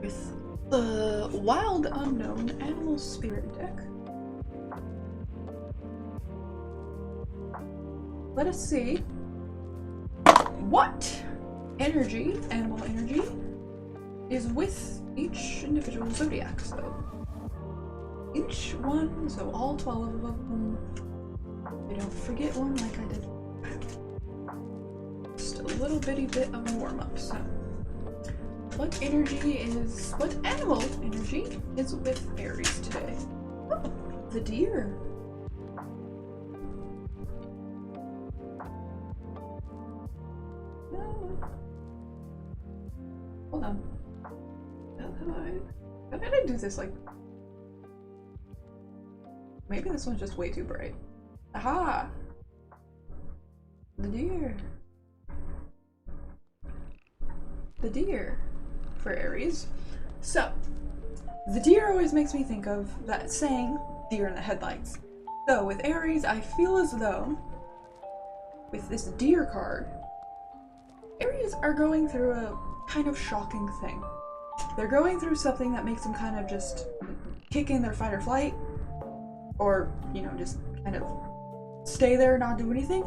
with the Wild Unknown Animal Spirit deck. Let us see what energy, animal energy, is with each individual zodiac. So each one, so all 12 of them. I don't forget one like I did. Just a little bitty bit of a warm-up. So what animal energy is with Aries today? Oh, the deer. Hold on. How did I do this? Like, maybe this one's just way too bright. Aha! The deer. The deer for Aries. So, the deer always makes me think of that saying, deer in the headlights. So, with Aries, I feel as though, with this deer card, Aries are going through a kind of shocking thing. They're going through something that makes them kind of just kick in their fight or flight, or, you know, just kind of stay there and not do anything.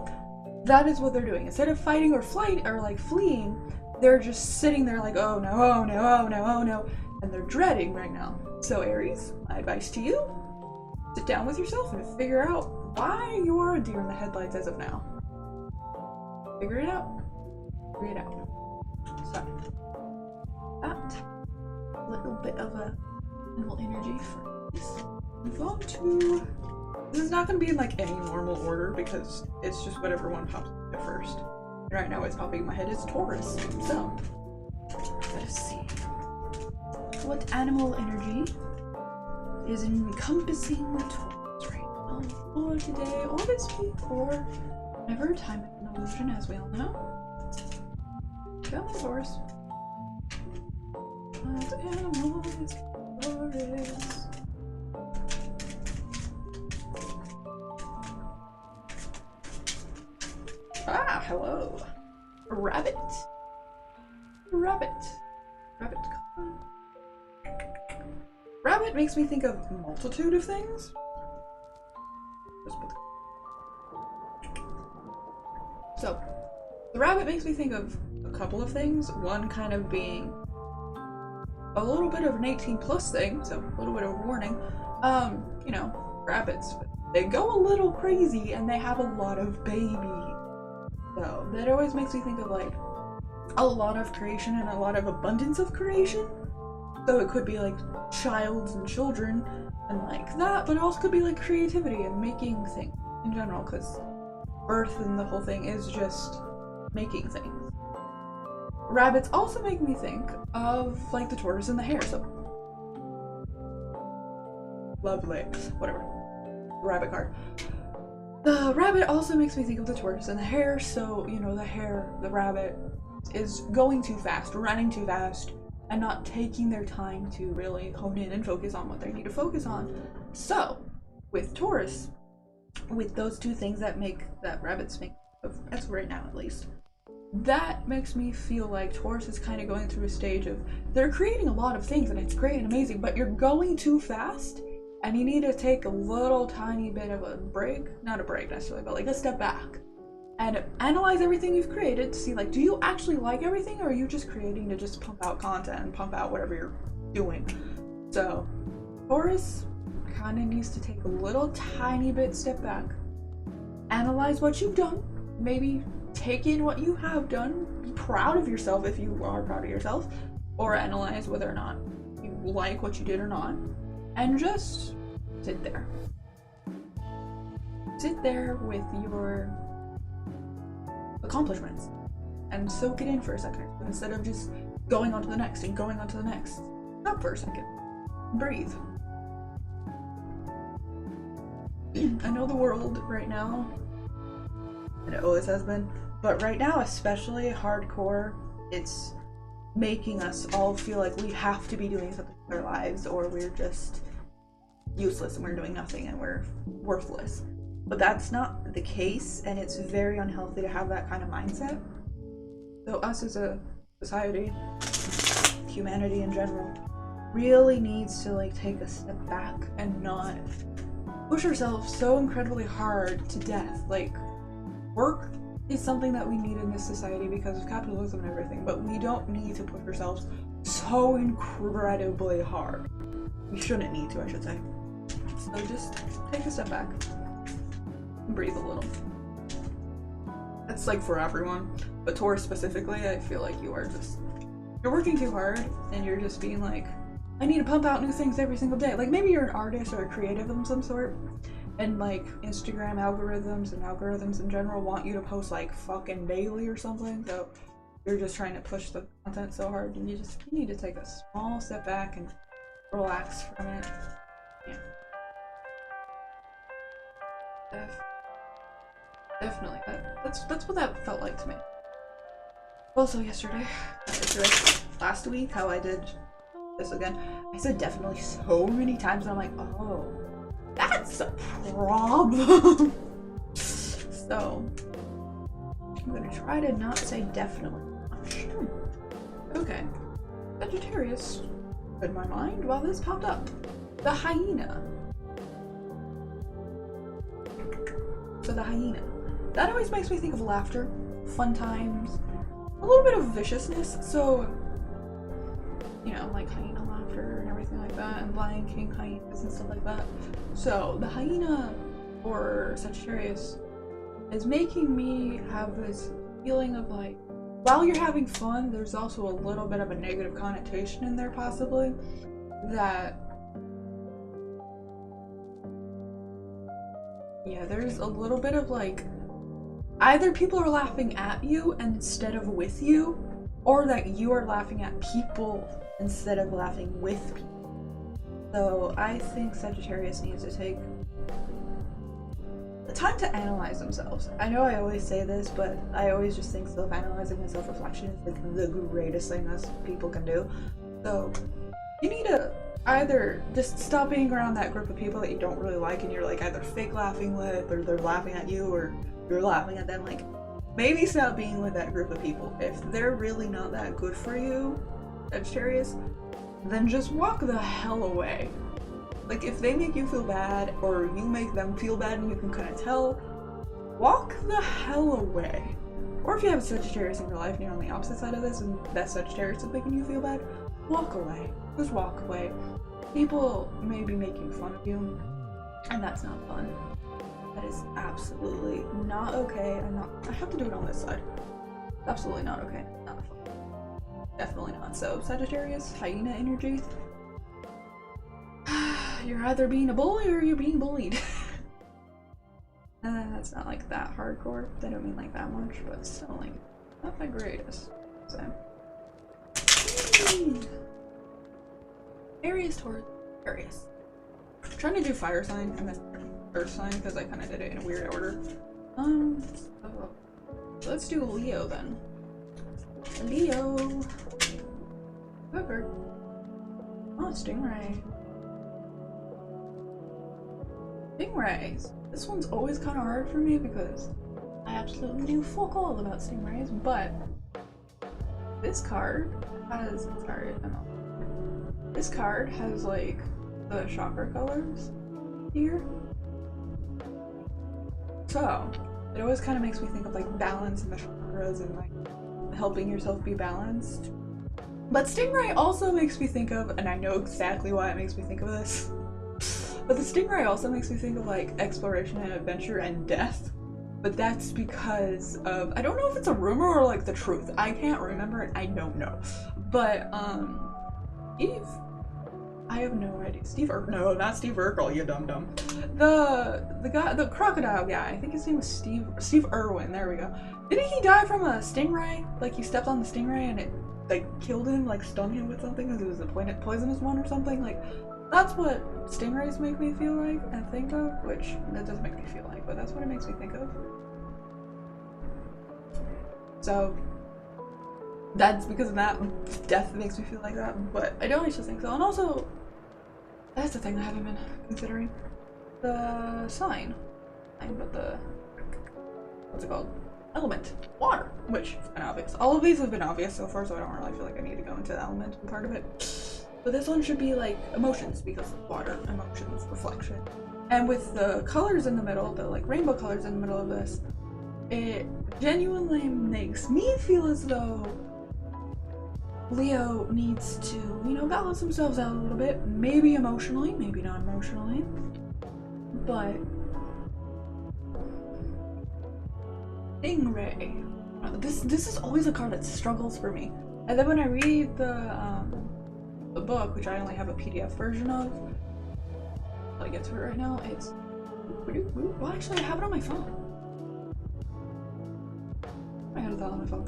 That is what they're doing. Instead of fighting or flight or like fleeing, they're just sitting there like, oh no, oh no, oh no, oh no, and they're dreading right now. So Aries, my advice to you, sit down with yourself and figure out why you are a deer in the headlights as of now. Figure it out. Figure it out. So, that little bit of a animal energy for this. Move on to... This is not going to be in like any normal order because it's just whatever one pops at first. And right now it's popping in my head is Taurus. So, let's see. What animal energy is encompassing Taurus right now, or today, or this week, or whenever time is an illusion, as we all know. Come on, Taurus. What animal is Taurus? Ah, hello. Rabbit. Rabbit. Rabbit. Rabbit makes me think of a multitude of things. So, the rabbit makes me think of a couple of things. One kind of being a little bit of an 18+ thing, so a little bit of a warning. You know, rabbits, they go a little crazy and they have a lot of babies. So that always makes me think of like a lot of creation and a lot of abundance of creation. So it could be like childs and children and like that, but it also could be like creativity and making things in general, because birth and the whole thing is just making things. Rabbits also make me think of like the tortoise and the hare, so lovely, whatever, rabbit card. The rabbit also makes me think of the tortoise and the hare, so, you know, the rabbit is going too fast, running too fast, and not taking their time to really hone in and focus on what they need to focus on. So, with Taurus, with those two things that rabbits make, as of right now at least, that makes me feel like Taurus is kind of going through a stage of, they're creating a lot of things and it's great and amazing, but you're going too fast. And you need to take a little tiny bit of a break, not a break necessarily, but like a step back and analyze everything you've created to see like, do you actually like everything, or are you just creating to just pump out content and pump out whatever you're doing? So Taurus kind of needs to take a little tiny bit step back, analyze what you've done, maybe take in what you have done, be proud of yourself if you are proud of yourself, or analyze whether or not you like what you did or not. And just sit there. Sit there with your accomplishments and soak it in for a second. Instead of just going on to the next and going on to the next. Stop for a second. Breathe. I know the world right now, and it always has been, but right now, especially hardcore, it's making us all feel like we have to be doing something with our lives, or we're just useless and we're doing nothing and we're worthless. But that's not the case, and it's very unhealthy to have that kind of mindset. So us as a society, humanity in general, really needs to like take a step back and not push herself so incredibly hard to death. Like, work is something that we need in this society because of capitalism and everything, but we don't need to push ourselves so incredibly hard. We shouldn't need to, I should say. So just take a step back and breathe a little. That's like for everyone, but Taurus specifically, I feel like you're working too hard and you're just being like, I need to pump out new things every single day. Like, maybe you're an artist or a creative of some sort, and like Instagram algorithms and algorithms in general want you to post like fucking daily or something, so you're just trying to push the content so hard, and you need to take a small step back and relax from it. Yeah. Definitely. That's what that felt like to me. Also last week, how I did this again, I said definitely so many times, and I'm like, oh, that's a problem. So I'm gonna try to not say definitely much. Okay. Sagittarius in my mind while this popped up. The hyena. So the hyena. That always makes me think of laughter, fun times, a little bit of viciousness. So, you know, like hyena laughter and everything like that, and Lion King hyenas and stuff like that. So the hyena, or Sagittarius, is making me have this feeling of like, while you're having fun, there's also a little bit of a negative connotation in there possibly, that, yeah, there's a little bit of like, either people are laughing at you instead of with you, or that you are laughing at people instead of laughing with people. So I think Sagittarius needs to take the time to analyze themselves. I know I always say this, but I always just think self-analyzing and self-reflection is like the greatest thing that people can do. So you need to either just stop being around that group of people that you don't really like and you're like either fake laughing with, or they're laughing at you, or you're laughing at them. Like, maybe stop being with that group of people. If they're really not that good for you, Sagittarius, then just walk the hell away. Like, if they make you feel bad, or you make them feel bad and you can kind of tell, walk the hell away. Or if you have a Sagittarius in your life and you're on the opposite side of this and that Sagittarius is making you feel bad, walk away. Just walk away. People may be making fun of you, and that's not fun. That is absolutely not okay. I have to do it on this side. Absolutely not okay. Not fun. Definitely not. So, Sagittarius, hyena energy. You're either being a bully or you're being bullied. That's not like that hardcore. I don't mean like that much, but still like not the greatest. So Aries, Taurus, Aries. I'm trying to do fire sign. I missed earth sign because I kind of did it in a weird order. So let's do Leo then. Leo. Hooker. Oh, Stingray. Stingrays. This one's always kind of hard for me because I absolutely knew fuck all about stingrays, but this card has, this card has like the chakra colors here. So it always kind of makes me think of like balance and the chakras and like helping yourself be balanced. But stingray also makes me think of, and I know exactly why it makes me think of this, but the stingray also makes me think of like exploration and adventure and death. But that's because of, I don't know if it's a rumor or like the truth. I can't remember it. I don't know. But Steve, I have no idea. No, not Steve Urkel, you dum dum. The guy, the crocodile guy. I think his name was Steve Irwin. There we go. Didn't he die from a stingray? Like he stepped on the stingray and it like killed him, like stung him with something because it was a poisonous one or something. Like that's what stingrays make me feel like and think of, which that doesn't make me feel like, but that's what it makes me think of. So that's because of that. Death makes me feel like that, but I don't actually think so. And also, that's the thing I haven't been considering. The sign. But the, what's it called? Element. Water. Which is kind of obvious. All of these have been obvious so far, so I don't really feel like I need to go into the element part of it. But this one should be like emotions, because water, emotions, reflection. And with the colors in the middle, the like rainbow colors in the middle of this, it genuinely makes me feel as though Leo needs to, you know, balance themselves out a little bit. Maybe emotionally, maybe not emotionally. But Stingray. This is always a card that struggles for me. And then when I read the book, which I only have a PDF version of, I'll get to it right now. It's well, actually, I have it on my phone. I had that on my phone.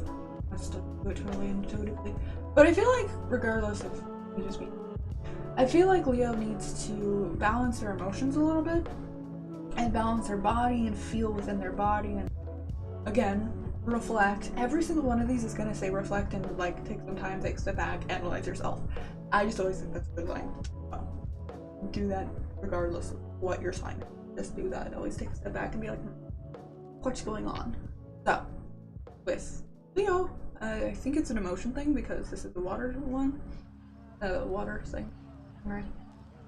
I still do it totally intuitively. But I feel like, regardless of just me, I feel like Leo needs to balance their emotions a little bit and balance their body and feel within their body, and again, reflect. Every single one of these is gonna say reflect and like take some time, take a step back, analyze yourself. I just always think that's a good line. Do that regardless of what your sign is. Just do that. Always take a step back and be like, what's going on? So, with Leo, I think it's an emotion thing because this is the water one. Water thing, right?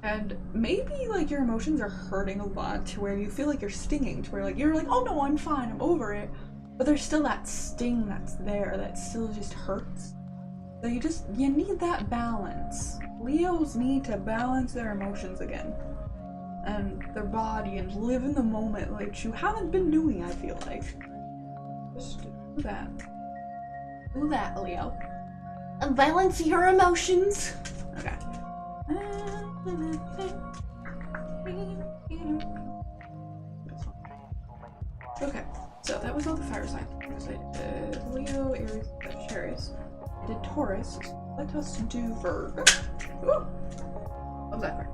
And maybe like your emotions are hurting a lot to where you feel like you're stinging, to where like you're like, oh no, I'm fine, I'm over it. But there's still that sting that's there that still just hurts. So you need that balance. Leos need to balance their emotions again. And their body and live in the moment like you haven't been doing, I feel like. Just do that. Do that, Leo. And balance your emotions. Okay. Okay, so that was all the fire signs. I did Leo, Aries, Sagittarius. I did Taurus. Let us do Virgo. Ooh. What's that card?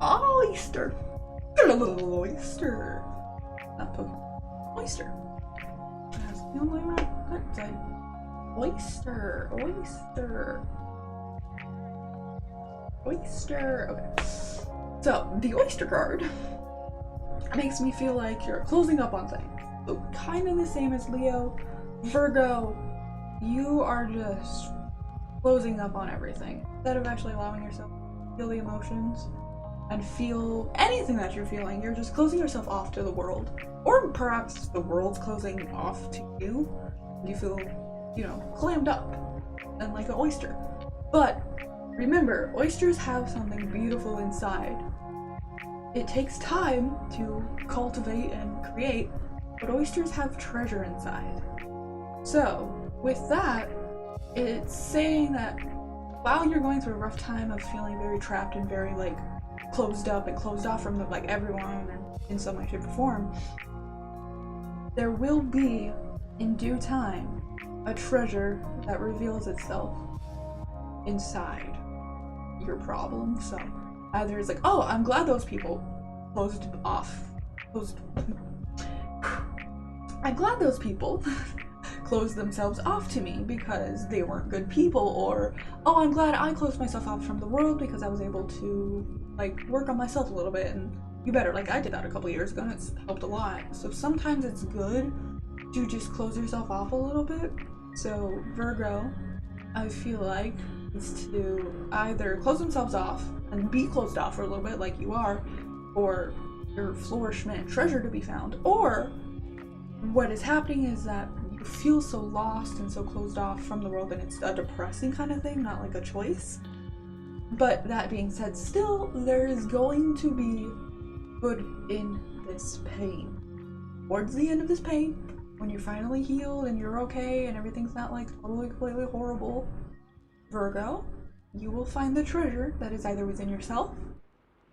Oh, oyster. Oyster. Not Pokemon. Oyster. That's the only right side. Oyster. Oyster. Oyster. Okay. So, the oyster card makes me feel like you're closing up on things. So, kind of the same as Leo. Virgo, you are just closing up on everything. Instead of actually allowing yourself to feel the emotions and feel anything that you're feeling, you're just closing yourself off to the world. Or perhaps the world's closing off to you. You feel, you know, clammed up and like an oyster. But remember, oysters have something beautiful inside. It takes time to cultivate and create, but oysters have treasure inside. So, with that, it's saying that while you're going through a rough time of feeling very trapped and very like closed up and closed off from like everyone and in some way, shape, or form, there will be, in due time, a treasure that reveals itself inside your problem. So either it's like, oh, I'm glad those people closed off. I'm glad those people closed themselves off to me because they weren't good people, or oh, I'm glad I closed myself off from the world because I was able to like work on myself a little bit and be better. Like I did that a couple years ago and it's helped a lot. So sometimes it's good to just close yourself off a little bit. So Virgo, I feel like, is to either close themselves off and be closed off for a little bit like you are, or your flourishment and treasure to be found, or what is happening is that you feel so lost and so closed off from the world and it's a depressing kind of thing, not like a choice. But that being said, still there is going to be good in this pain. Towards the end of this pain, when you're finally healed and you're okay and everything's not like totally completely horrible, Virgo, you will find the treasure that is either within yourself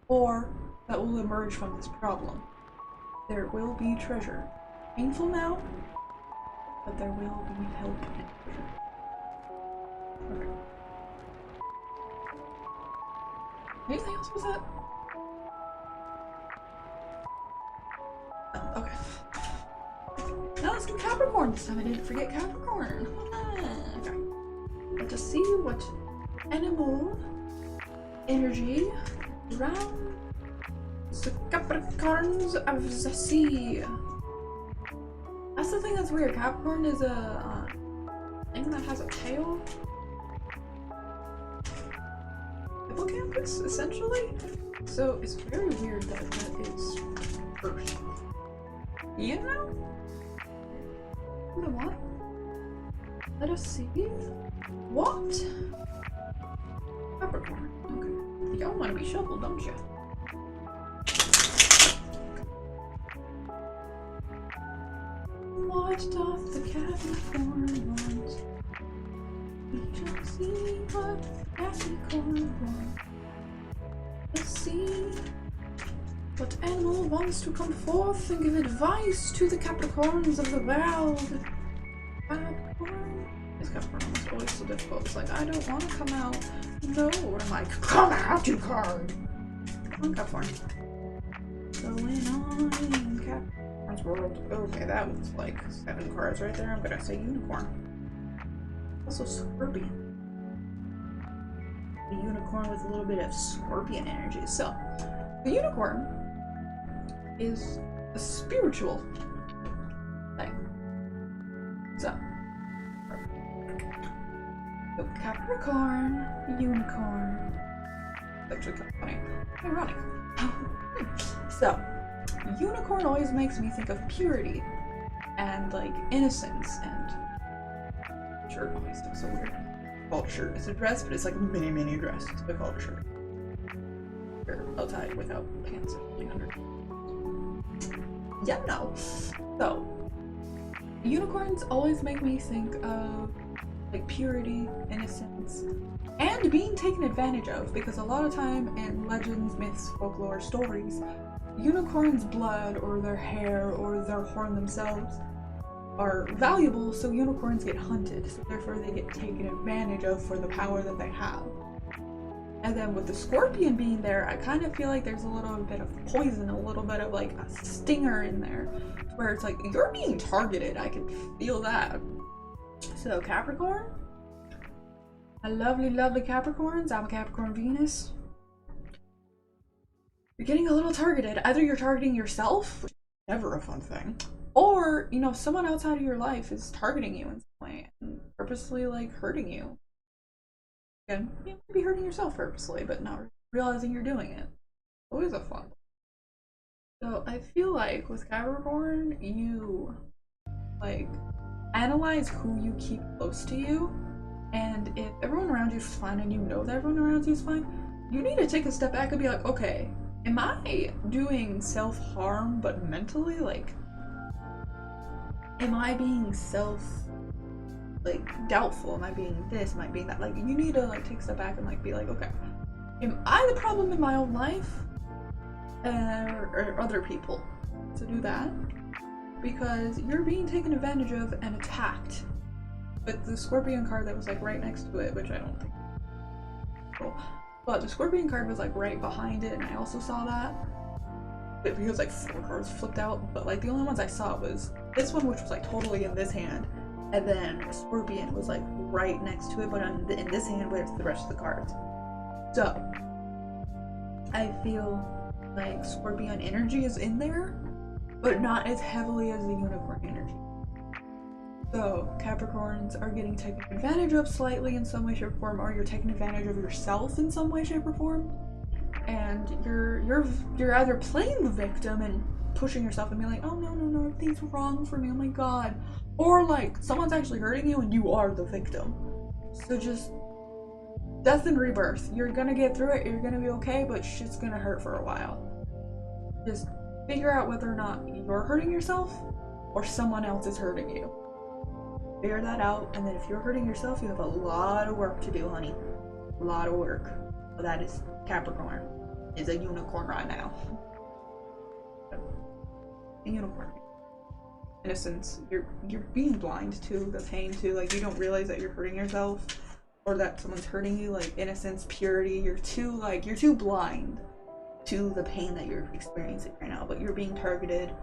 or that will emerge from this problem. There will be treasure. Painful now, but there will be help and treasure. Okay. Anything else was that? Oh, okay. Now let's do Capricorn. This time I didn't forget Capricorn. Okay. Let's see what animal energy around the Capricorns of the sea. That's the thing that's weird. Capricorn is a thing that has a tail. hippocampus, essentially. So it's very weird that that is first. You know? What? Let us see. What? Capricorn. Okay. Y'all want to be shuffled, don't you? What doth the Capricorn want? We shall see what Capricorn wants. Let's see what animal wants to come forth and give advice to the Capricorns of the world. Capricorn? This Capricorn is always so difficult. It's like, I don't want to come out. No. And I'm like, come out, you card. Come on, Capricorn. Going on in Capricorn's world. Okay, that was like 7 cards right there. I'm gonna say unicorn. Also Scorpion. A unicorn with a little bit of scorpion energy. So, the unicorn is a spiritual thing. So, Capricorn, unicorn. Actually, kind of funny. Ironic. So, unicorn always makes me think of purity and like innocence and shirt always looks so weird. Called a shirt. It's a dress, but it's like a mini dress. So I call it a shirt. Or I'll tie it without pants under. Yeah, no. So unicorns always make me think of like purity, innocence, and being taken advantage of, because a lot of time in legends, myths, folklore, stories, unicorns' blood or their hair or their horn themselves are valuable, so unicorns get hunted, so therefore they get taken advantage of for the power that they have. And then with the scorpion being there, I kind of feel like there's a little bit of poison, a little bit of like a stinger in there, where it's like, you're being targeted, I can feel that. So Capricorn, a lovely, lovely Capricorns, I'm a Capricorn Venus. You're getting a little targeted. Either you're targeting yourself, which is never a fun thing, or, you know, someone outside of your life is targeting you in some way and purposely like hurting you. Again, you might be hurting yourself purposely, but not realizing you're doing it. Always a fun. So I feel like with Capricorn, you like analyze who you keep close to you, and if everyone around you is fine and you know that everyone around you is fine, you need to take a step back and be like, okay, am I doing self-harm but mentally? Like, am I being doubtful? Am I being this? Am I being that? Like, you need to like take a step back and like be like, okay, am I the problem in my own life or other people? So do that, because you're being taken advantage of and attacked. But the Scorpion card that was like right next to it, which I don't think cool. But the Scorpion card was like right behind it, and I also saw that. But because like 4 cards flipped out, but like the only ones I saw was this one, which was like totally in this hand, and then Scorpion was like right next to it, but in this hand with the rest of the cards. So I feel like Scorpion energy is in there, but not as heavily as the unicorn energy. So Capricorns are getting taken advantage of slightly in some way, shape, or form, or you're taking advantage of yourself in some way, shape, or form. And you're either playing the victim and pushing yourself and being like, oh no, everything's wrong for me, oh my god. Or like someone's actually hurting you and you are the victim. So just death and rebirth. You're gonna get through it, you're gonna be okay, but shit's gonna hurt for a while. Just figure out whether or not you're hurting yourself or someone else is hurting you. Figure that out, and then if you're hurting yourself, you have a lot of work to do, honey. A lot of work. Well, that is Capricorn. Is a unicorn right now. A unicorn. Innocence. You're being blind to the pain too. Like, you don't realize that you're hurting yourself or that someone's hurting you. Like, innocence, purity. You're too blind to the pain that you're experiencing right now. But you're being targeted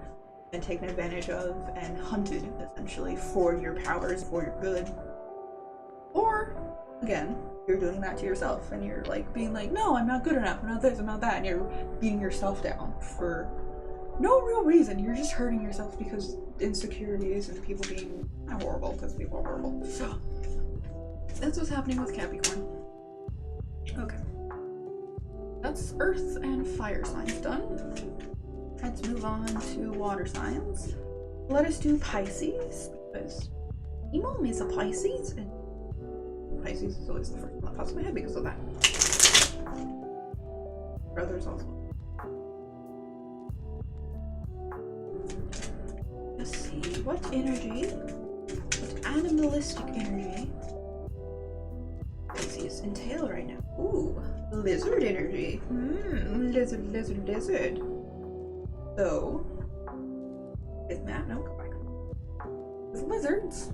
and taken advantage of and hunted essentially for your powers, for your good. Or again, you're doing that to yourself and you're like being like, no, I'm not good enough, I'm not this, I'm not that, and you're beating yourself down for no real reason. You're just hurting yourself because insecurities and people being horrible, because people are horrible. So that's what's happening with Capricorn. Okay. That's earth and fire signs done. Let's move on to water signs. Let us do Pisces, because Mom is a Pisces, and Pisces is always the first one that pops in my head because of that. Brothers also. Let's see, what energy, what animalistic energy Pisces entail right now? Ooh, lizard energy. Lizard, lizard, lizard. So, is Matt? No, go back. With lizards.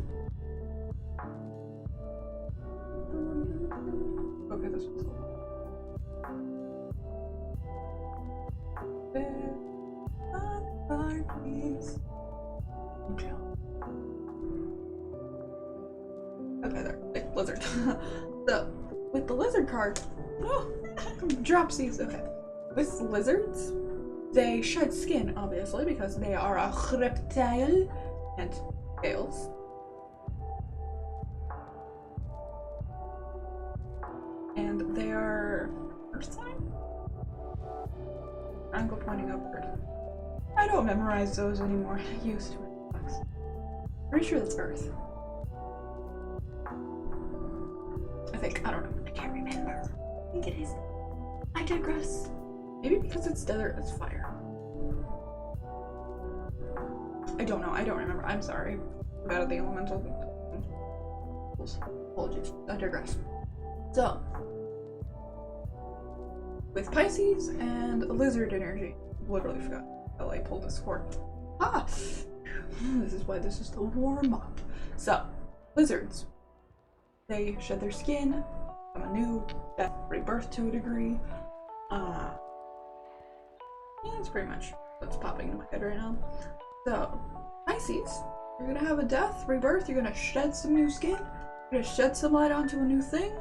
Okay, this one's okay, there. Lizard. So, with the lizard card, dropsies. Okay. With lizards, they shed skin, obviously, because they are a reptile and scales. And they are earth sign? Angle pointing upward. I don't memorize those anymore. I used to. Pretty sure that's earth. I think. I don't know. I can't remember. I think it is. I digress. Maybe because it's desert, it's fire. I don't know. I don't remember. I'm sorry. I'm bad at the elemental. Apologies. I digress. So, with Pisces and lizard energy. Literally forgot how I pulled this cord. This is why this is the warm up. So, lizards. They shed their skin, become anew, death, rebirth to a degree. Yeah, that's pretty much what's popping into my head right now. So, Pisces, you're gonna have a death, rebirth, you're gonna shed some new skin, you're gonna shed some light onto a new thing,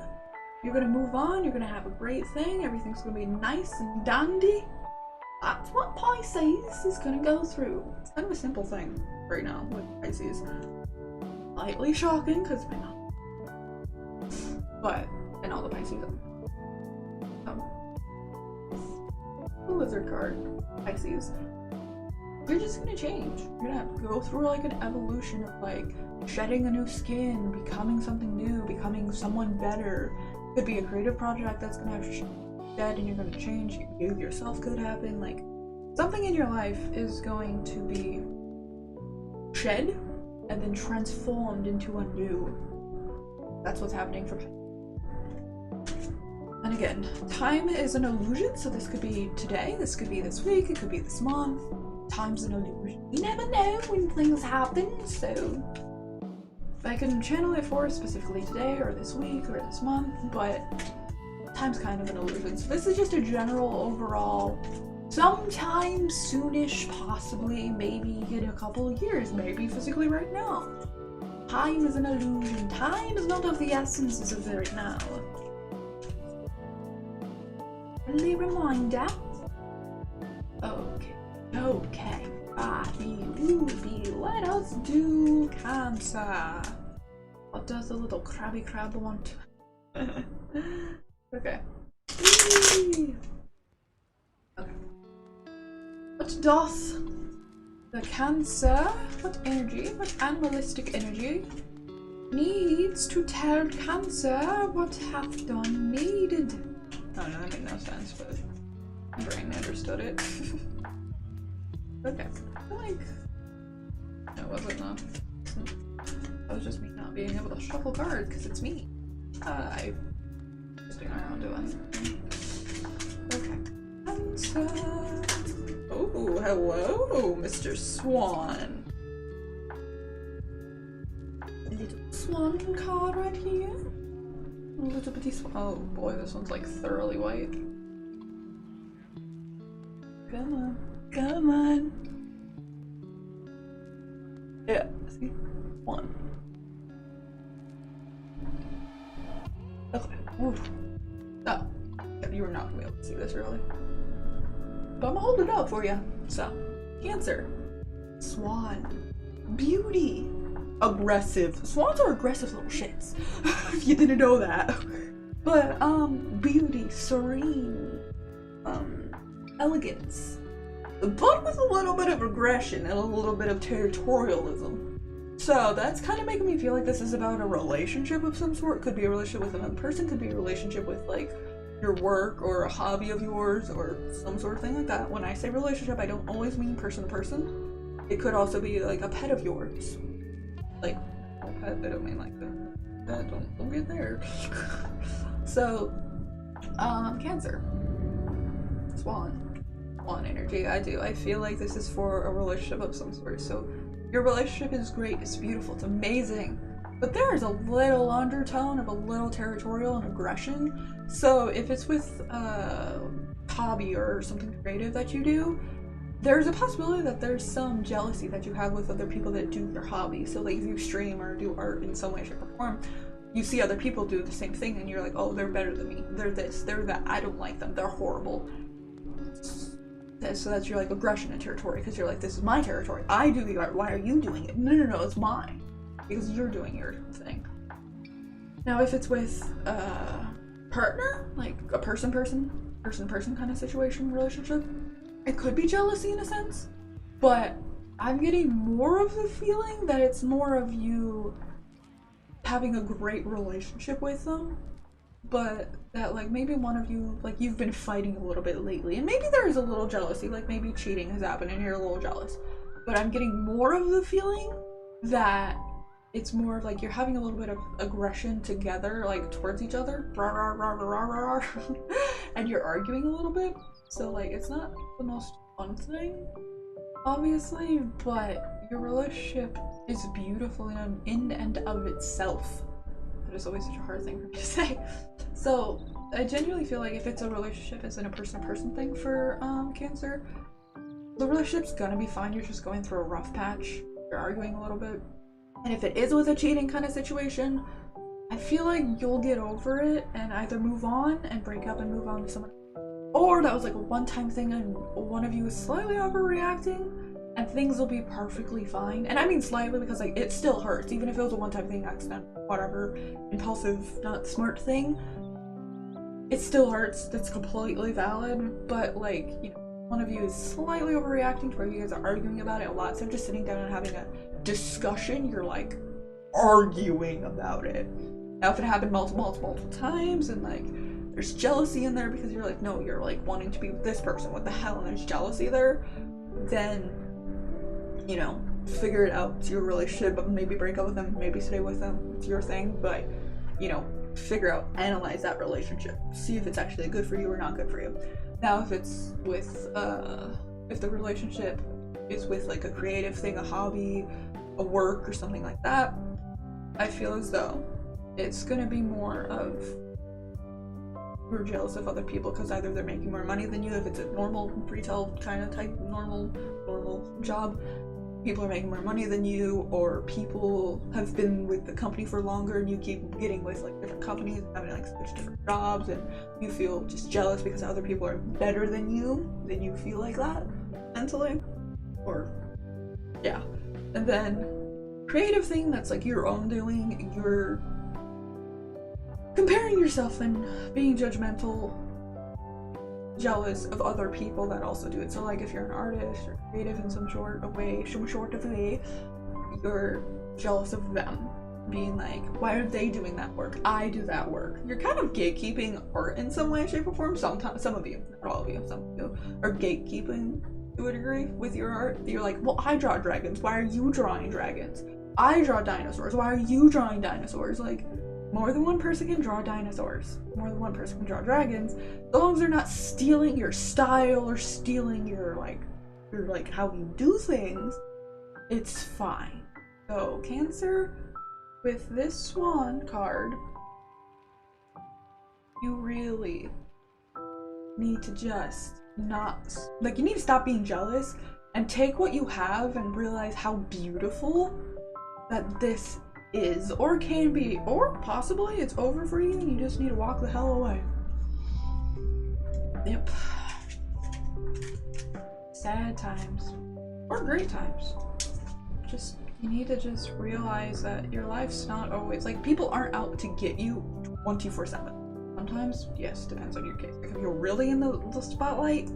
you're gonna move on, you're gonna have a great thing, everything's gonna be nice and dandy. That's what Pisces is gonna go through. It's kind of a simple thing right now with Pisces. Slightly shocking, because why not? But, and all the Pisces. The lizard card, Pisces. You're just gonna change. You're gonna have to go through like an evolution of like shedding a new skin, becoming something new, becoming someone better. Could be a creative project that's gonna have shed and you're gonna change. You yourself could happen. Like something in your life is going to be shed and then transformed into a new. That's what's happening for Pisces. And again, time is an illusion, so this could be today, this could be this week, it could be this month. Time's an illusion. You never know when things happen, so I can channel it for specifically today or this week or this month, but time's kind of an illusion. So this is just a general overall, sometime soonish, possibly, maybe in a couple of years, maybe physically right now. Time is an illusion. Time is not of the essence as of right now. Friendly reminder. Okay. Ruby, let us do Cancer. What does the little crabby crab want? Okay. Okay. What doth the Cancer, what energy, what animalistic energy needs to tell Cancer what hath done needed? Oh no, that made no sense, but my brain understood it. Okay. I feel like that wasn't enough. That was just me not being able to shuffle cards because it's me. I'm sitting around doing. Okay. Cancer. Oh, hello, Mr. Swan. A little swan card right here. A little bitty swan. Oh boy, this one's like thoroughly white. Come on. Come on. Yeah, see? One. Okay. Oof. Oh. You were not gonna be able to see this really. But I'm gonna hold it up for you. So, Cancer. Swan. Beauty. Aggressive. Swans are aggressive little shits. If you didn't know that. But, beauty. Serene. elegance, but with a little bit of aggression and a little bit of territorialism. So that's kind of making me feel like this is about a relationship of some sort. Could be a relationship with another person, could be a relationship with like your work or a hobby of yours or some sort of thing like that. When I say relationship, I don't always mean person to person. It could also be like a pet of yours. Like a pet, I don't mean like that. Don't get there. So, Cancer. Swan energy. I feel like this is for a relationship of some sort. So your relationship is great, it's beautiful, it's amazing, but there is a little undertone of a little territorial and aggression. So if it's with a hobby or something creative that you do, there's a possibility that there's some jealousy that you have with other people that do your hobby. So like if you stream or do art in some way, shape, or form, you see other people do the same thing and you're like, oh, they're better than me, they're this, they're that, I don't like them, they're horrible. So that's your like aggression and territory, because you're like, this is my territory, I do the art, why are you doing it? No, it's mine, because you're doing your thing. Now if it's with a partner, like a person kind of situation, relationship, it could be jealousy in a sense, but I'm getting more of the feeling that it's more of you having a great relationship with them, but that like maybe one of you, like you've been fighting a little bit lately and maybe there is a little jealousy, like maybe cheating has happened and you're a little jealous, but I'm getting more of the feeling that it's more of like you're having a little bit of aggression together, like towards each other, and you're arguing a little bit. So like it's not the most fun thing, obviously, but your relationship is beautiful in and of itself. That is always such a hard thing for me to say. So I genuinely feel like if it's a relationship, it's in a person-to-person thing for Cancer, the relationship's gonna be fine. You're just going through a rough patch, you're arguing a little bit. And if it is with a cheating kind of situation, I feel like you'll get over it and either move on and break up and move on to someone, or that was like a one-time thing and one of you is slightly overreacting and things will be perfectly fine. And I mean slightly because like it still hurts, even if it was a one-time thing, accident, whatever, impulsive, not smart thing, it still hurts. That's completely valid. But like, you know, one of you is slightly overreacting to where you guys are arguing about it a lot, so just sitting down and having a discussion, you're like arguing about it. Now if it happened multiple times and like there's jealousy in there because you're like, no, you're like wanting to be with this person, what the hell, and there's jealousy there, then, you know, figure it out. It's your relationship, but maybe break up with them, maybe stay with them, it's your thing, but, you know, figure out, analyze that relationship, see if it's actually good for you or not good for you. Now if it's with, if the relationship is with like a creative thing, a hobby, a work, or something like that, I feel as though it's gonna be more of you're jealous of other people because either they're making more money than you, if it's a normal retail kind of type, normal job, people are making more money than you, or people have been with the company for longer and you keep getting with like different companies, having like switch different jobs, and you feel just jealous because other people are better than you feel like that mentally, or yeah. And then creative thing that's like your own doing, you're comparing yourself and being judgmental, jealous of other people that also do it. So like if you're an artist or creative in some sort of way, you're jealous of them, being like, why are they doing that work? I do that work. You're kind of gatekeeping art in some way, shape, or form. Sometimes, some of you, not all of you, some of you are gatekeeping to a degree with your art. You're like, well, I draw dragons, why are you drawing dragons? I draw dinosaurs, why are you drawing dinosaurs? Like, more than one person can draw dinosaurs, more than one person can draw dragons, as long as they're not stealing your style or stealing your like how you do things, it's fine. So Cancer, with this Swan card, you really need to just not, like, you need to stop being jealous and take what you have and realize how beautiful that this is, or can be, or possibly it's over for you and you just need to walk the hell away. Yep. Sad times, or great times. Just, you need to just realize that your life's not always, like, people aren't out to get you 24/7. Sometimes, yes, depends on your case. Like if you're really in the spotlight,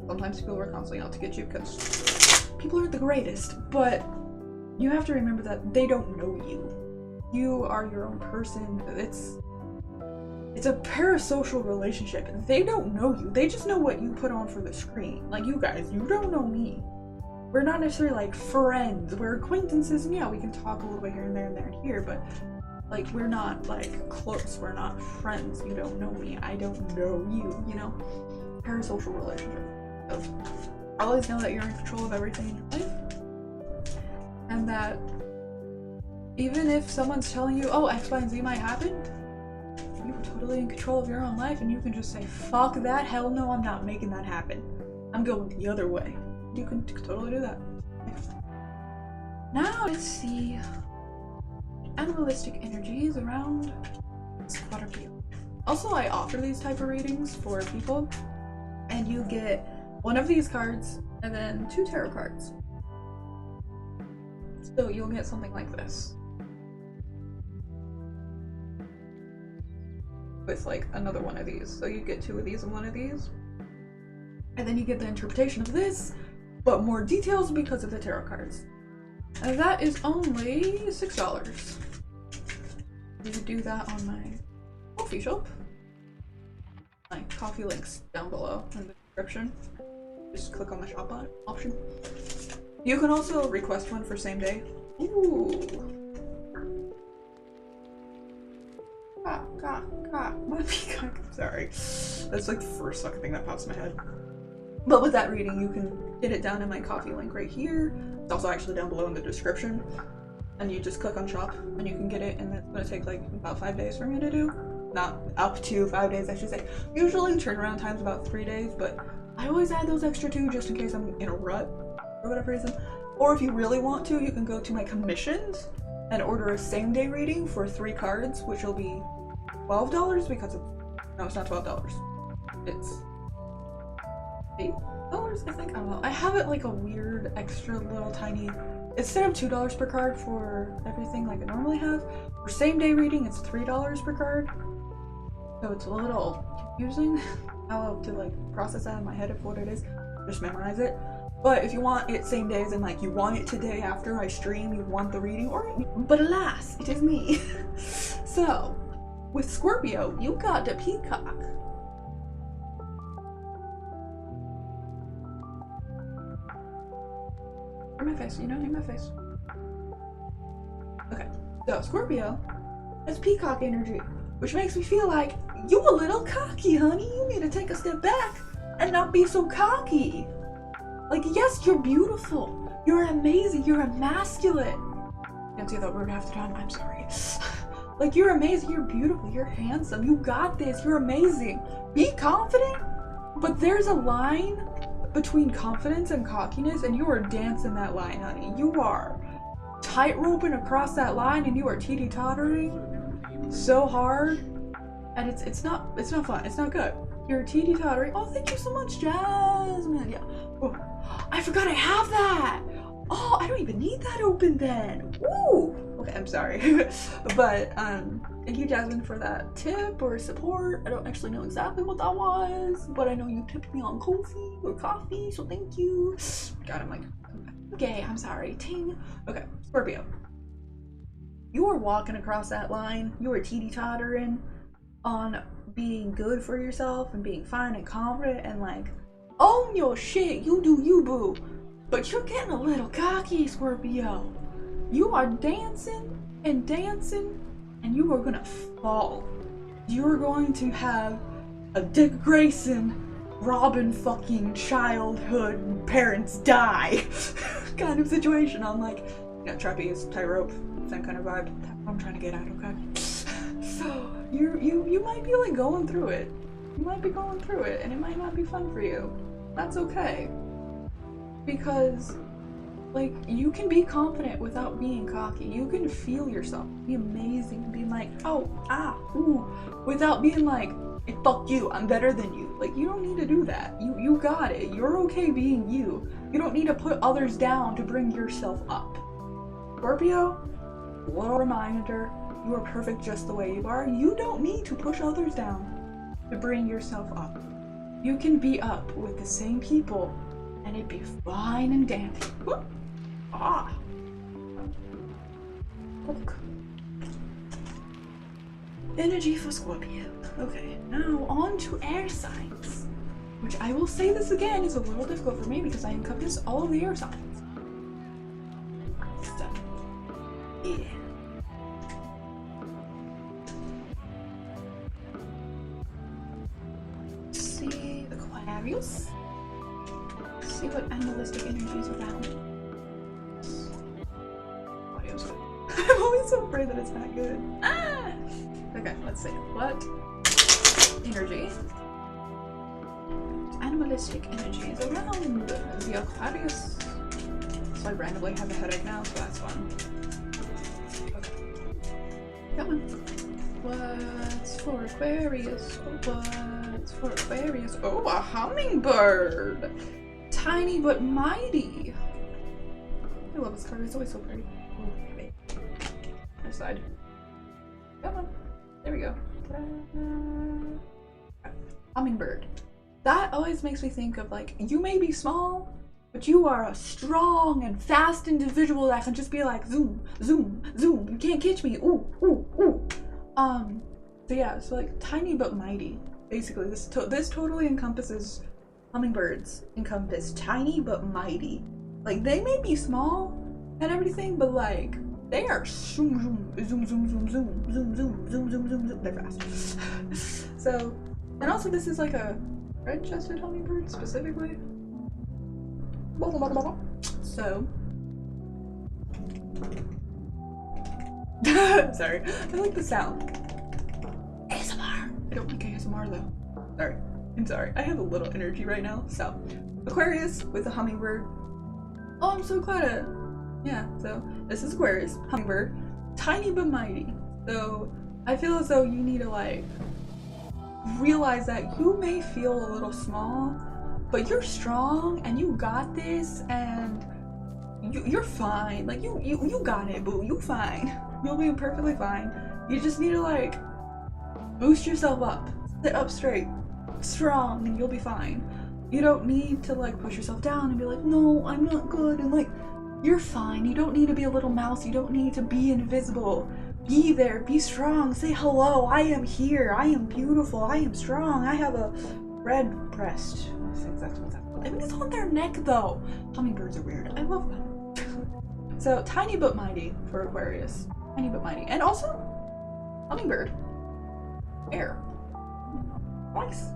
sometimes people are constantly out to get you because people aren't the greatest, but you have to remember that they don't know you. You are your own person. It's a parasocial relationship. They don't know you. They just know what you put on for the screen. Like you guys, you don't know me. We're not necessarily like friends. We're acquaintances, and yeah, we can talk a little bit here and there and there and here, but like we're not like close. We're not friends. You don't know me. I don't know you, you know? Parasocial relationship. So always know that you're in control of everything in your life. And that even if someone's telling you, oh, X, Y, and Z might happen, you are totally in control of your own life, and you can just say, fuck that, hell no, I'm not making that happen. I'm going the other way. You can totally do that. Now let's see animalistic energies around Scorpio. Also, I offer these type of readings for people, and you get one of these cards and then 2 tarot cards. So you'll get something like this. With like another one of these. So you get 2 of these and 1 of these. And then you get the interpretation of this, but more details because of the tarot cards. And that is only $6. You can do that on my coffee shop. My coffee link's down below in the description. Just click on the shop option. You can also request one for same day. Ooh. My peacock. Sorry. That's like the first fucking thing that pops in my head. But with that reading, you can get it down in my coffee link right here. It's also actually down below in the description. And you just click on shop and you can get it, and that's gonna take like about 5 days for me to do. Not up to 5 days, I should say. Usually turnaround time's about 3 days, but I always add those extra 2 just in case I'm in a rut for whatever reason. Or if you really want to, you can go to my commissions and order a same day reading for 3 cards, which will be $12 because it's, no, it's not $12. It's $8, I think. I don't know. I have it like a weird extra little tiny, instead of $2 per card for everything like I normally have, for same day reading it's $3 per card. So it's a little confusing how to like process that in my head of what it is. Just memorize it. But if you want it same day, as in like you want it today after I stream, you want the reading, or but alas, it is me. So with Scorpio, you got the peacock. Or my face, you know, in my face. Okay, so Scorpio has peacock energy, which makes me feel like you a little cocky, honey. You need to take a step back and not be so cocky. Like, yes, you're beautiful. You're amazing. You're immaculate. Can't say that word half the time. I'm sorry. Like, you're amazing. You're beautiful. You're handsome. You got this. You're amazing. Be confident. But there's a line between confidence and cockiness, and you are dancing that line, honey. You are tightroping across that line, and you are teeter-tottering so hard, and it's not fun. It's not good. You're teeter-tottering. Oh, thank you so much, Jasmine. Yeah. Oh, I forgot I have that. Oh, I don't even need that open then. Ooh. Okay, I'm sorry. But thank you, Jasmine, for that tip or support. I don't actually know exactly what that was, but I know you tipped me on coffee, so thank you. God, I'm like, okay, I'm sorry. Ting. Okay, Scorpio. You are walking across that line. You are teeter-tottering on being good for yourself and being fine and confident and like, own your shit. You do you, boo. But you're getting a little cocky, Scorpio. You are dancing, and you are gonna fall. You're going to have a Dick Grayson, Robin fucking childhood parents die kind of situation on like, yeah, trapeze, tightrope, same kind of vibe. That's what I'm trying to get at, okay? So you might be like going through it. You might be going through it, and it might not be fun for you. That's okay. Because like, you can be confident without being cocky. You can feel yourself, be amazing, and be like, oh, ah, ooh, without being like, hey, fuck you, I'm better than you. Like, you don't need to do that. You got it. You're okay being you. You don't need to put others down to bring yourself up. Scorpio, little reminder, You are perfect just the way you are. You don't need to push others down to bring yourself up. You can be up with the same people and it'd be fine and dandy. Whoop. Ah. Look. Energy for Scorpio. Okay, now on to air signs. Which I will say this again is a little difficult for me because I encompass all of the air signs. So, yeah. Let's see Aquarius. Let's see what animalistic energies around. Audio's good. I'm always so afraid that it's not good. Ah! Okay, let's see. What energy? Animalistic energies around the Aquarius. So I randomly have a headache now, so that's fun. Okay. Come on. What's for Aquarius? What's for Aquarius? Oh, a hummingbird! Tiny but mighty. I love this card, it's always so pretty. Ooh, okay. Other side. Come on. There we go. Hummingbird. That always makes me think of, like, you may be small, but you are a strong and fast individual that can just be like, zoom, zoom, zoom, you can't catch me, ooh, ooh, ooh. So yeah, so like, tiny but mighty. Basically, this totally encompasses hummingbirds, encompass tiny but mighty. Like, they may be small and everything, but like, they are zoom, zoom, zoom, zoom, zoom, zoom, zoom, zoom, zoom, zoom, zoom, zoom, they're fast. So, and also this is like a red-chested hummingbird specifically. So, sorry, I like the sound. ASMR. I don't like ASMR though. Sorry, I'm sorry. I have a little energy right now. So, Aquarius with a hummingbird. Oh, I'm so glad. Yeah. So this is Aquarius, hummingbird, tiny but mighty. So I feel as though you need to like realize that you may feel a little small, but you're strong and you got this, and you're fine. Like you got it, boo. You fine. You'll be perfectly fine. You just need to like boost yourself up, sit up straight, strong, and you'll be fine. You don't need to like push yourself down and be like, no, I'm not good, and like, you're fine. You don't need to be a little mouse. You don't need to be invisible. Be there, be strong, say hello, I am here, I am beautiful, I am strong, I have a red breast. I think that's what's happening. I mean, it's on their neck though. Hummingbirds are weird, I love them. So, tiny but mighty for Aquarius. Tiny but mighty. And also, hummingbird. Air. Nice.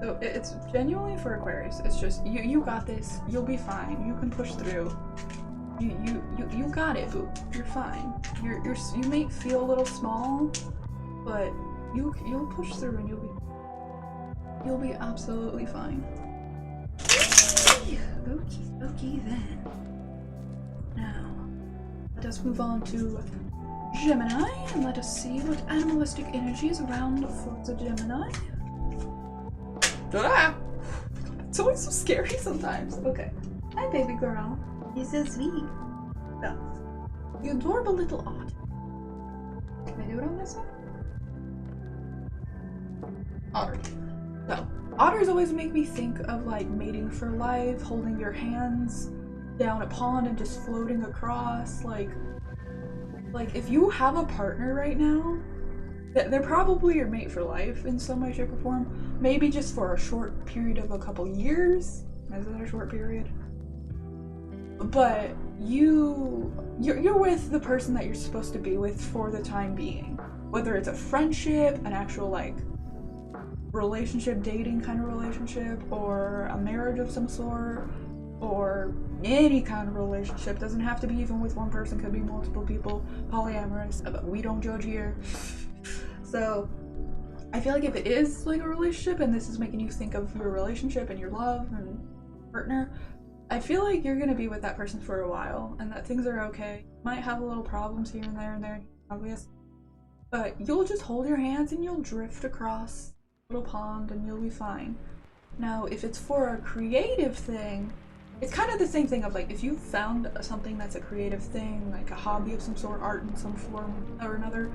So, it's genuinely for Aquarius. It's just, you got this, you'll be fine, you can push through. You got it, boo. You're fine. You may feel a little small, but you'll push through and you'll be absolutely fine. Okay then. Now, let us move on to Gemini and let us see what animalistic energy is around for the Gemini. Ah! It's always so scary sometimes. Okay. Hi, baby girl. You're so sweet. So, you adorable little otter. Can I do it on this one? Otter. So, otters always make me think of like mating for life, holding your hands down a pond and just floating across. Like if you have a partner right now, they're probably your mate for life in some way, shape, or form. Maybe just for a short period of a couple years. Is that a short period? But you're with the person that you're supposed to be with for the time being. Whether it's a friendship, an actual like relationship, dating kind of relationship, or a marriage of some sort, or any kind of relationship. Doesn't have to be even with one person, could be multiple people, polyamorous, but we don't judge here. So I feel like if it is like a relationship and this is making you think of your relationship and your love and partner, I feel like you're gonna be with that person for a while and that things are okay. Might have a little problems here and there, obvious, but you'll just hold your hands and you'll drift across a little pond and you'll be fine. Now, if it's for a creative thing, it's kind of the same thing of like, if you found something that's a creative thing, like a hobby of some sort, art in some form or another,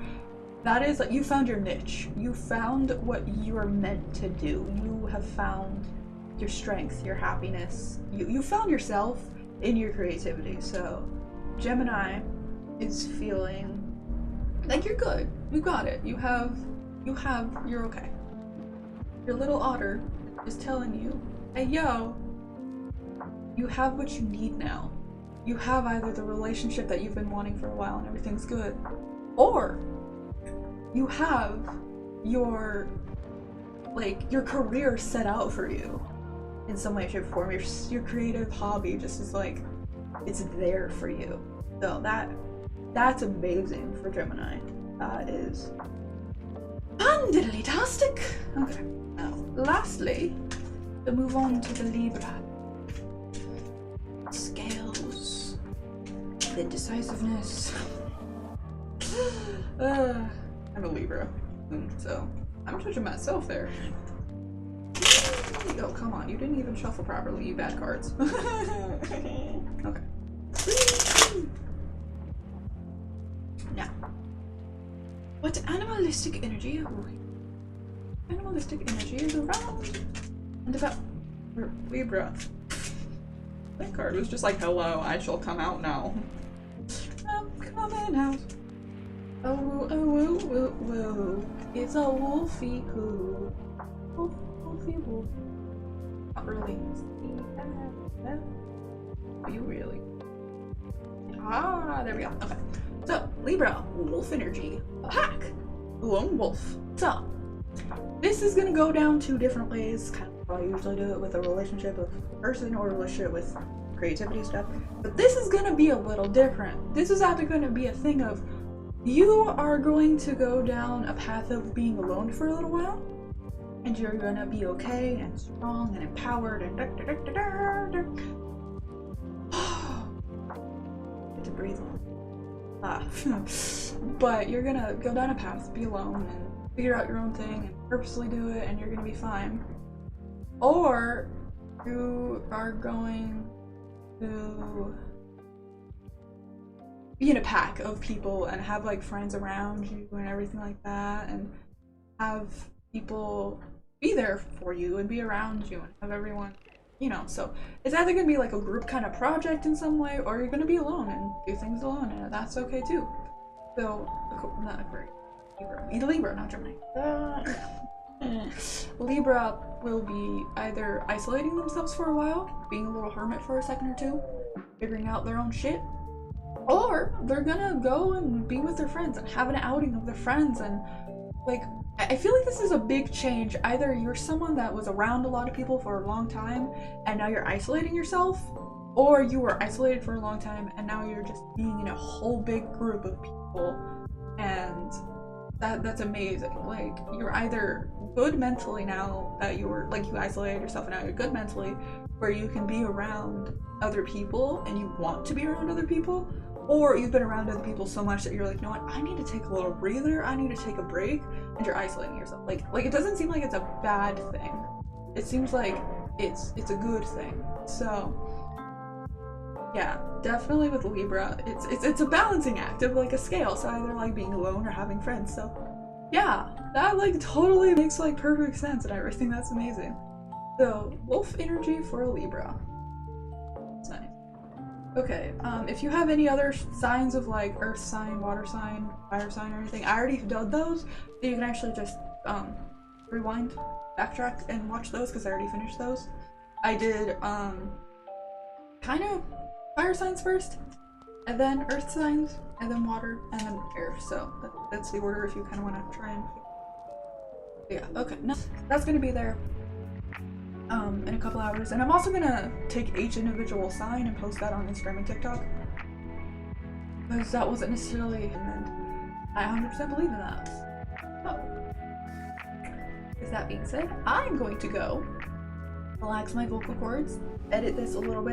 that is like, you found your niche. You found what you are meant to do. You have found your strength, your happiness. You found yourself in your creativity. So Gemini is feeling like you're good. You got it. You're okay. Your little otter is telling you, hey yo, you have what you need now. You have either the relationship that you've been wanting for a while and everything's good, or you have your career set out for you in some way, shape, or form. Your creative hobby just is like, it's there for you. So that's amazing for Gemini. That is fandiddly-tastic. Okay, now lastly, to move on to the Libra. Scales, the decisiveness. I'm a Libra, so I'm judging myself there. Oh, come on, you didn't even shuffle properly, you bad cards. Okay. Now, what animalistic energy is around and about Libra? That card was just like, hello, I shall come out now. I'm coming out. Oh, woo, woo, woo. It's a wolfy who. Wolfy woo. Not really. Are you really? Ah, there we go. Okay. So, Libra, wolf energy. Pack! Lone wolf. So, this is gonna go down two different ways. Kind of how I usually do it with a relationship with a person or a relationship with creativity stuff. But this is gonna be a little different. This is either gonna be a thing of you are going to go down a path of being alone for a little while, and you're gonna be okay and strong and empowered and get to breathe on. But you're gonna go down a path, be alone, and figure out your own thing and purposely do it, and you're gonna be fine. Or you are going to be in a pack of people and have like friends around you and everything like that, and have people be there for you and be around you and have everyone, you know. So it's either gonna be like a group kind of project in some way, or you're gonna be alone and do things alone, and that's okay too. So not Aquarius, Libra, not Gemini. Libra will be either isolating themselves for a while, being a little hermit for a second or two, figuring out their own shit, or they're gonna go and be with their friends and have an outing of their friends. And like, I feel like this is a big change. Either you're someone that was around a lot of people for a long time and now you're isolating yourself, or you were isolated for a long time and now you're just being in a whole big group of people, and that's amazing. Like, you're either good mentally now that you were like, you isolated yourself and now you're good mentally, where you can be around other people and you want to be around other people, or you've been around other people so much that you're like, you know what, I need to take a little breather, I need to take a break, and you're isolating yourself. Like it doesn't seem like it's a bad thing. It seems like it's a good thing. So yeah, definitely with Libra, it's a balancing act of like a scale. So either like being alone or having friends. So yeah, that like totally makes like perfect sense and everything. That's amazing. So wolf energy for a Libra. It's nice. Okay, if you have any other signs of like earth sign, water sign, fire sign, or anything, I already did those. So you can actually just rewind, backtrack, and watch those because I already finished those. I did kind of fire signs first, and then earth signs, and then water, and then air. So that's the order if you kind of want to try and. Yeah. Okay. No, that's gonna be there. In a couple hours, and I'm also gonna take each individual sign and post that on Instagram and TikTok, because that wasn't necessarily, and I 100% believe in that. So, with that being said, I'm going to go relax my vocal cords, edit this a little bit.